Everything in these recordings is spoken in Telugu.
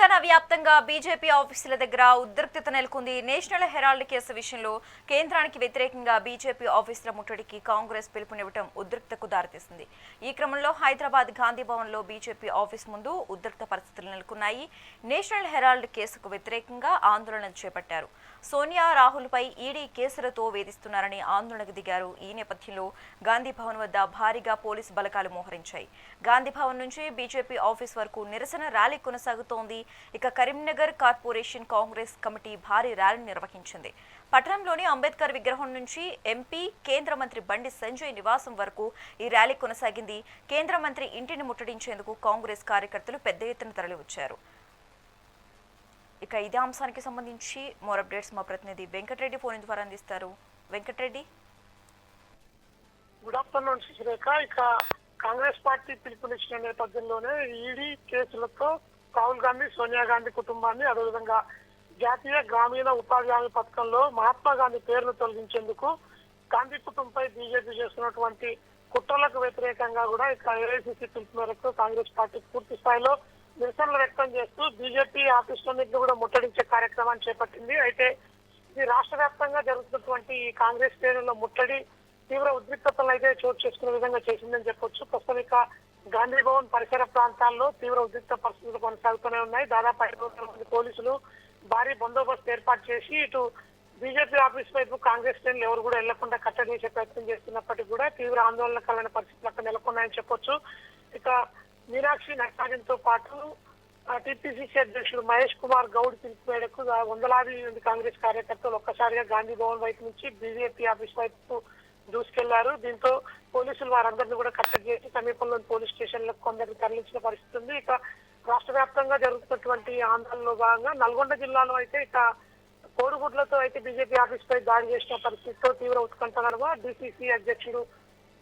తెలంగాణ వ్యాప్తంగా బీజేపీ ఆఫీసుల దగ్గర ఉద్రిక్తత నెలకొంది. నేషనల్ హెరాల్డ్ కేసు విషయంలో కేంద్రానికి వ్యతిరేకంగా బీజేపీ ఆఫీసుల ముట్టడికి కాంగ్రెస్ పిలుపునివ్వడం ఉద్రిక్తతకు దారితీసింది. ఈ క్రమంలో హైదరాబాద్ గాంధీ భవన్లో బీజేపీ ఆఫీస్ ముందు ఉద్రిక్త పరిస్థితులు నెలకొన్నాయి. నేషనల్ హెరాల్డ్ కేసుకు వ్యతిరేకంగా ఆందోళన చేపట్టారు. సోనియా రాహుల్పై ఈడీ కేసులతో వేధిస్తున్నారని ఆందోళనకు దిగారు. ఈ నేపథ్యంలో గాంధీ భవన్ వద్ద భారీగా పోలీసు బలగాలు మోహరించాయి. గాంధీ భవన్ నుంచి బీజేపీ ఆఫీస్ వరకు నిరసన ర్యాలీ కొనసాగుతోంది. ఇక కరీంనగర్ కార్పొరేషన్ కాంగ్రెస్ కమిటీ భారీ ర్యాలీ నిర్వహించింది. పట్టణంలోని అంబేద్కర్ విగ్రహం నుంచి ఎంపీ కేంద్ర మంత్రి బండి సంజయ్ నివాసం వరకు ఈ ర్యాలీ కొనసాగింది. కేంద్ర మంత్రి ఇంటిని ముట్టడించేందుకు కాంగ్రెస్ కార్యకర్తలు పెద్ద ఎత్తున తరలివచ్చారు. ఇక ఇదే అంశానికి సంబంధించి మోర్ అప్డేట్స్ మా ప్రతినిధి వెంకటరెడ్డి ఫోన్ ద్వారా అందిస్తారు. Venkatreddy, good afternoon Sreerekha. ఇక కాంగ్రెస్ పార్టీ పిలుపునిచ్చిన నేపథ్యంలోనే ఈడీ కేసులతో రాహుల్ గాంధీ, సోనియా గాంధీ కుటుంబాన్ని, అదేవిధంగా జాతీయ గ్రామీణ ఉపాధి హామీ పథకంలో మహాత్మా గాంధీ పేరును తొలగించేందుకు గాంధీ కుటుంబంపై బీజేపీ చేస్తున్నటువంటి కుట్రలకు వ్యతిరేకంగా కూడా ఇక ఏఐసీసీ పిలుపు మేరకు కాంగ్రెస్ పార్టీ పూర్తి స్థాయిలో నిరసనలు వ్యక్తం చేస్తూ బీజేపీ ఆఫీసులన్నింటినీ కూడా ముట్టడించే కార్యక్రమాన్ని చేపట్టింది. అయితే ఇది రాష్ట్ర వ్యాప్తంగా జరుగుతున్నటువంటి ఈ కాంగ్రెస్ శ్రేణుల ముట్టడి తీవ్ర ఉద్రిక్తతలు అయితే చోటు చేసుకునే విధంగా చేసిందని చెప్పొచ్చు. ప్రస్తుతం ఇక గాంధీ భవన్ పరిసర ప్రాంతాల్లో తీవ్ర ఉద్రిక్త పరిస్థితులు కొనసాగుతూనే ఉన్నాయి. దాదాపు 500 మంది పోలీసులు భారీ బందోబస్తు ఏర్పాటు చేసి ఇటు బీజేపీ ఆఫీస్ వైపు కాంగ్రెస్ శ్రేణులు ఎవరు కూడా వెళ్లకుండా కట్టడి చేసే ప్రయత్నం చేస్తున్నప్పటికీ కూడా తీవ్ర ఆందోళనకరమైన పరిస్థితులు అక్కడ నెలకొన్నాయని చెప్పొచ్చు. ఇక మీనాక్షి నటరాజన్తో పాటు టీపీసీసీ అధ్యక్షుడు మహేష్ కుమార్ గౌడ్ పిలుపు మేరకు వందలాది మంది కాంగ్రెస్ కార్యకర్తలు ఒక్కసారిగా గాంధీ భవన్ వైపు నుంచి బీజేపీ ఆఫీస్ వైపు దూసుకెళ్లారు. దీంతో పోలీసులు వారందరినీ కూడా కట్టడి చేసి సమీపంలోని పోలీస్ స్టేషన్లకు కొందరిని తరలించిన పరిస్థితి ఉంది. ఇక రాష్ట్ర వ్యాప్తంగా జరుగుతున్నటువంటి ఆందోళనలో భాగంగా నల్గొండ జిల్లాలో అయితే ఇక కోడిగుడ్లతో అయితే బీజేపీ ఆఫీస్ పై దాడి చేసిన పరిస్థితితో తీవ్ర ఉత్కంఠ నడుమ డీసీసీ అధ్యక్షుడు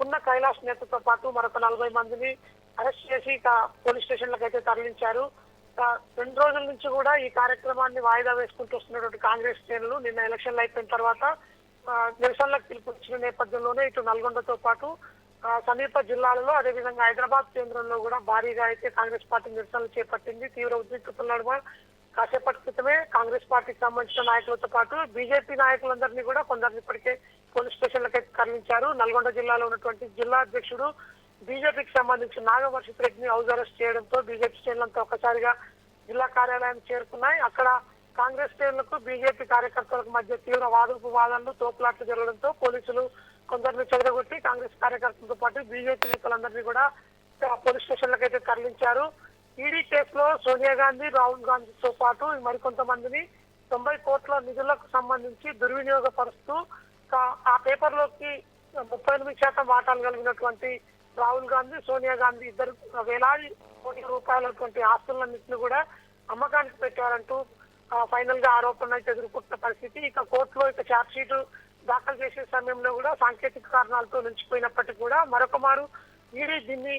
పున్న కైలాష్ నేతతో పాటు మరొక 40 మందిని అరెస్ట్ చేసి ఇక పోలీస్ స్టేషన్లకు అయితే తరలించారు. 2 రోజుల నుంచి కూడా ఈ కార్యక్రమాన్ని వాయిదా వేసుకుంటూ వస్తున్నటువంటి కాంగ్రెస్ శ్రేణులు నిన్న ఎలక్షన్లు అయిపోయిన తర్వాత నిరసనలకు పిలుపునిచ్చిన నేపథ్యంలోనే ఇటు నల్గొండతో పాటు సమీప జిల్లాలలో, అదేవిధంగా హైదరాబాద్ కేంద్రంలో కూడా భారీగా అయితే కాంగ్రెస్ పార్టీ నిరసనలు చేపట్టింది. తీవ్ర ఉద్రిక్తతల నడుమ కాసేపటి క్రితమే కాంగ్రెస్ పార్టీకి సంబంధించిన నాయకులతో పాటు బీజేపీ నాయకులందరినీ కూడా కొందరిని ఇప్పటికే పోలీస్ స్టేషన్లకు అయితే తరలించారు. నల్గొండ జిల్లాలో ఉన్నటువంటి జిల్లా అధ్యక్షుడు బీజేపీకి సంబంధించిన నాగవర్షిత్ రెడ్డిని హౌస్ అరెస్ట్ చేయడంతో బీజేపీ శ్రేణులంతా ఒక్కసారిగా జిల్లా కార్యాలయానికి చేరుకున్నాయి. అక్కడ కాంగ్రెస్ శ్రేణులకు బీజేపీ కార్యకర్తలకు మధ్య తీవ్ర వాదనలు తోపులాట్లు జరగడంతో పోలీసులు కొందరిని చెదరగొట్టి కాంగ్రెస్ కార్యకర్తలతో పాటు బీజేపీ నేతలందరినీ కూడా పోలీస్ స్టేషన్లకు అయితే తరలించారు. ఈడీ కేసులో సోనియా గాంధీ, రాహుల్ గాంధీతో పాటు మరికొంతమందిని 90 కోట్ల నిధులకు సంబంధించి దుర్వినియోగపరుస్తూ ఆ పేపర్లోకి 38% వాటాలు కలిగినటువంటి రాహుల్ గాంధీ, సోనియా గాంధీ ఇద్దరు వేలాది కోట్ల రూపాయలటువంటి ఆస్తులన్నింటినీ కూడా అమ్మకానికి పెట్టారంటూ ఫైనల్ గా ఆరోపణలు అయితే ఎదుర్కొంటున్న పరిస్థితి. ఇక కోర్టులో ఇక ఛార్జ్ షీట్ దాఖలు చేసే సమయంలో కూడా సాంకేతిక కారణాలతో నిలిచిపోయినప్పటికీ కూడా మరొక మారు ఈడీ దీన్ని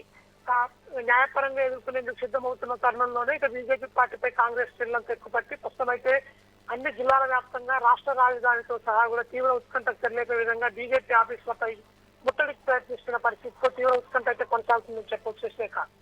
న్యాయపరంగా ఎదుర్కొనేందుకు సిద్ధమవుతున్న తరుణంలోనే ఇక బీజేపీ పార్టీపై కాంగ్రెస్ శ్రేణులను ఎక్కుపట్టి ప్రస్తుతం అయితే అన్ని జిల్లాల వ్యాప్తంగా రాష్ట్ర రాజధానితో సహా కూడా తీవ్ర ఉత్కంఠకు తెరలేపే విధంగా బీజేపీ ఆఫీసులపై ముట్టడికి ప్రయత్నిస్తున్న పరిస్థితితో తీవ్ర ఉత్కంఠ అయితే కొనసాగుతుందని చెప్పొచ్చు శ్రీకాంత్.